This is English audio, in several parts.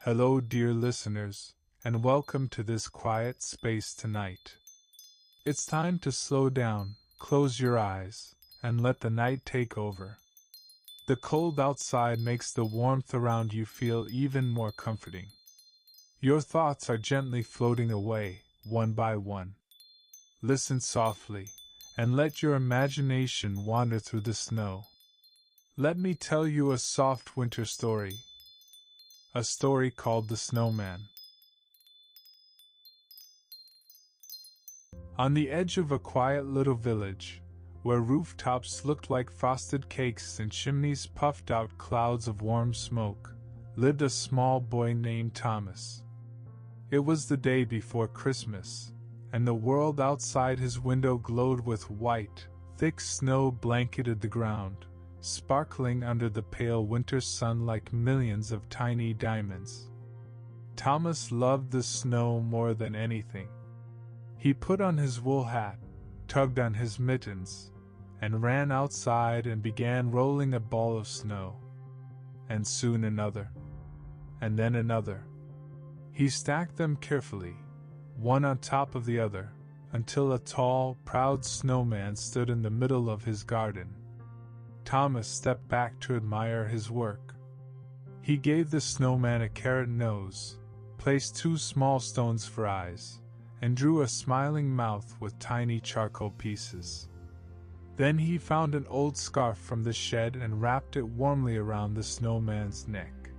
Hello, dear listeners, and welcome to this quiet space tonight. It's time to slow down, close your eyes, and let the night take over. The cold outside makes the warmth around you feel even more comforting. Your thoughts are gently floating away, one by one. Listen softly, and let your imagination wander through the snow. Let me tell you a soft winter story. A story called The Snowman. On the edge of a quiet little village, where rooftops looked like frosted cakes and chimneys puffed out clouds of warm smoke, lived a small boy named Thomas. It was the day before Christmas, and the world outside his window glowed with white, thick snow blanketed the ground, sparkling under the pale winter sun like millions of tiny diamonds. Thomas loved the snow more than anything. He put on his wool hat, tugged on his mittens, and ran outside and began rolling a ball of snow. And soon another. And then another. He stacked them carefully, one on top of the other, until a tall, proud snowman stood in the middle of his garden. Thomas stepped back to admire his work. He gave the snowman a carrot nose, placed 2 small stones for eyes, and drew a smiling mouth with tiny charcoal pieces. Then he found an old scarf from the shed and wrapped it warmly around the snowman's neck.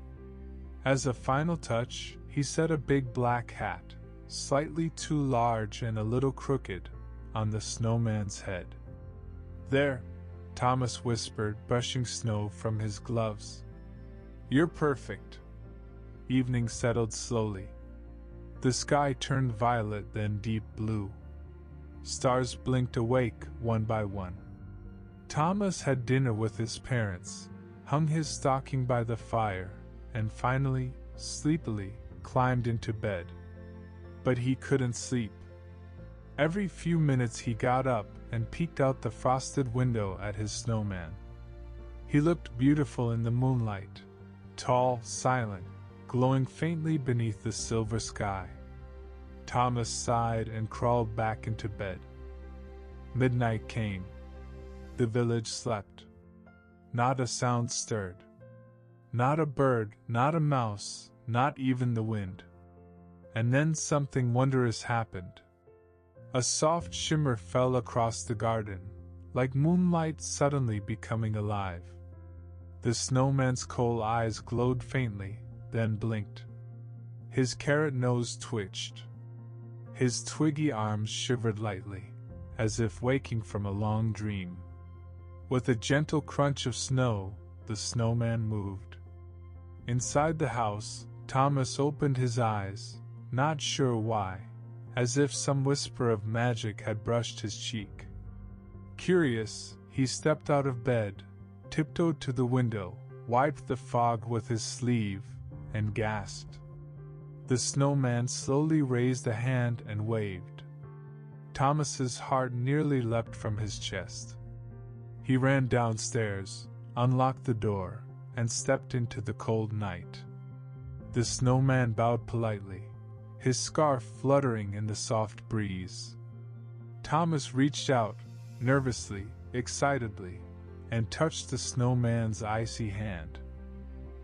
As a final touch, he set a big black hat, slightly too large and a little crooked, on the snowman's head. "There," Thomas whispered, brushing snow from his gloves. "You're perfect." Evening settled slowly. The sky turned violet, then deep blue. Stars blinked awake, one by one. Thomas had dinner with his parents, hung his stocking by the fire, and finally, sleepily, climbed into bed. But he couldn't sleep. Every few minutes he got up and peeked out the frosted window at his snowman. He looked beautiful in the moonlight, tall, silent, glowing faintly beneath the silver sky. Thomas sighed and crawled back into bed. Midnight came. The village slept. Not a sound stirred. Not a bird, not a mouse, not even the wind. And then something wondrous happened. A soft shimmer fell across the garden, like moonlight suddenly becoming alive. The snowman's coal eyes glowed faintly, then blinked. His carrot nose twitched. His twiggy arms shivered lightly, as if waking from a long dream. With a gentle crunch of snow, the snowman moved. Inside the house, Thomas opened his eyes, not sure why, as if some whisper of magic had brushed his cheek. Curious, he stepped out of bed, tiptoed to the window, wiped the fog with his sleeve, and gasped. The snowman slowly raised a hand and waved. Thomas's heart nearly leapt from his chest. He ran downstairs, unlocked the door, and stepped into the cold night. The snowman bowed politely, his scarf fluttering in the soft breeze. Thomas reached out, nervously, excitedly, and touched the snowman's icy hand.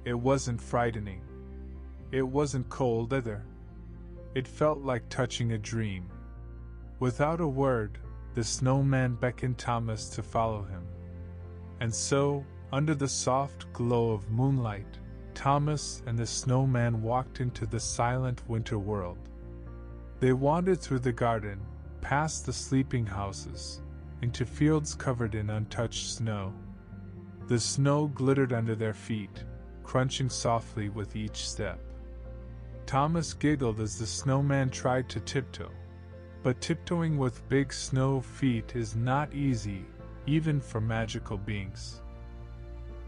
It wasn't frightening. It wasn't cold either. It felt like touching a dream. Without a word, the snowman beckoned Thomas to follow him. And so, under the soft glow of moonlight, Thomas and the snowman walked into the silent winter world. They wandered through the garden, past the sleeping houses, into fields covered in untouched snow. The snow glittered under their feet, crunching softly with each step. Thomas giggled as the snowman tried to tiptoe, but tiptoeing with big snow feet is not easy, even for magical beings.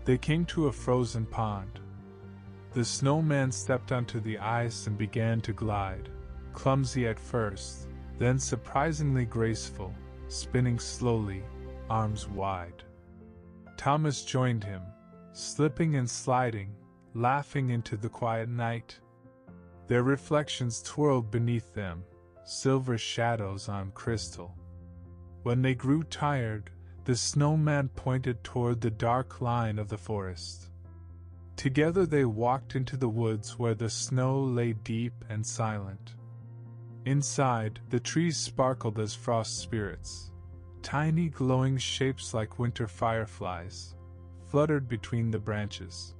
They came to a frozen pond. The snowman stepped onto the ice and began to glide, clumsy at first, then surprisingly graceful, spinning slowly, arms wide. Thomas joined him, slipping and sliding, laughing into the quiet night. Their reflections twirled beneath them, silver shadows on crystal. When they grew tired, the snowman pointed toward the dark line of the forest. Together they walked into the woods where the snow lay deep and silent. Inside, the trees sparkled as frost spirits. Tiny glowing shapes like winter fireflies fluttered between the branches.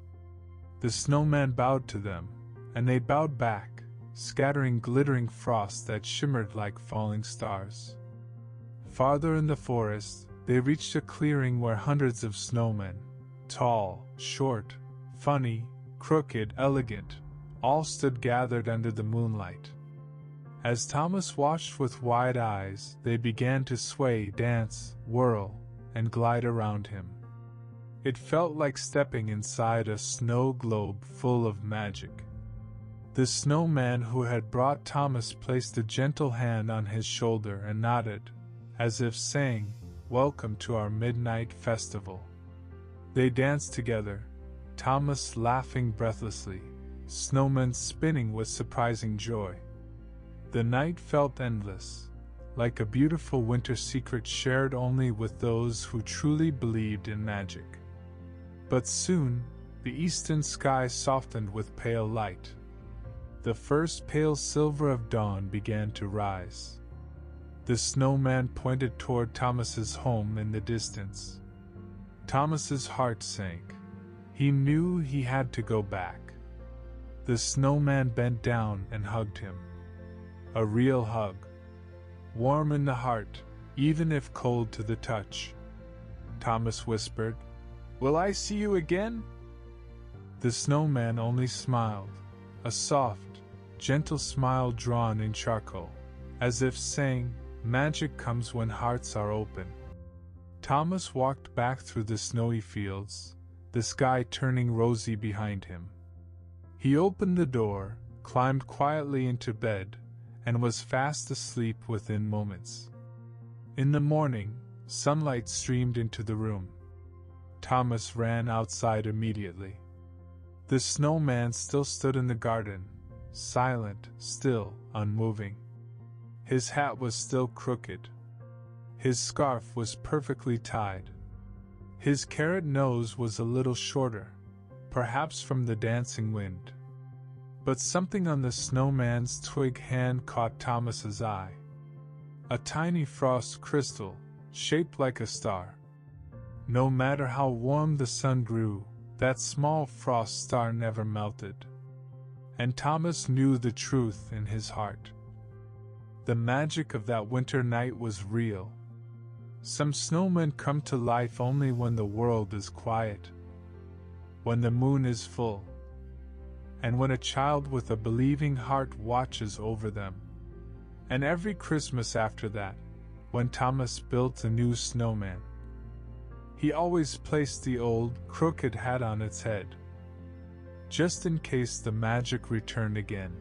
The snowman bowed to them, and they bowed back, scattering glittering frost that shimmered like falling stars. Farther in the forest, they reached a clearing where hundreds of snowmen, tall, short, funny, crooked, elegant, all stood gathered under the moonlight. As Thomas watched with wide eyes, they began to sway, dance, whirl, and glide around him. It felt like stepping inside a snow globe full of magic. The snowman who had brought Thomas placed a gentle hand on his shoulder and nodded, as if saying, "Welcome to our midnight festival." They danced together, Thomas laughing breathlessly, Snowman spinning with surprising joy. The night felt endless, like a beautiful winter secret shared only with those who truly believed in magic. But soon, the eastern sky softened with pale light. The first pale silver of dawn began to rise. The snowman pointed toward Thomas's home in the distance. Thomas's heart sank. He knew he had to go back. The snowman bent down and hugged him. A real hug. Warm in the heart, even if cold to the touch. Thomas whispered, "Will I see you again?" The snowman only smiled, a soft, gentle smile drawn in charcoal, as if saying, "Magic comes when hearts are open." Thomas walked back through the snowy fields, the sky turning rosy behind him. He opened the door, climbed quietly into bed, and was fast asleep within moments. In the morning, sunlight streamed into the room. Thomas ran outside immediately. The snowman still stood in the garden, silent, still, unmoving. His hat was still crooked. His scarf was perfectly tied. His carrot nose was a little shorter, perhaps from the dancing wind. But something on the snowman's twig hand caught Thomas's eye. A tiny frost crystal, shaped like a star. No matter how warm the sun grew, that small frost star never melted. And Thomas knew the truth in his heart. The magic of that winter night was real. Some snowmen come to life only when the world is quiet, when the moon is full, and when a child with a believing heart watches over them. And every Christmas after that, when Thomas built a new snowman, he always placed the old, crooked hat on its head, just in case the magic returned again.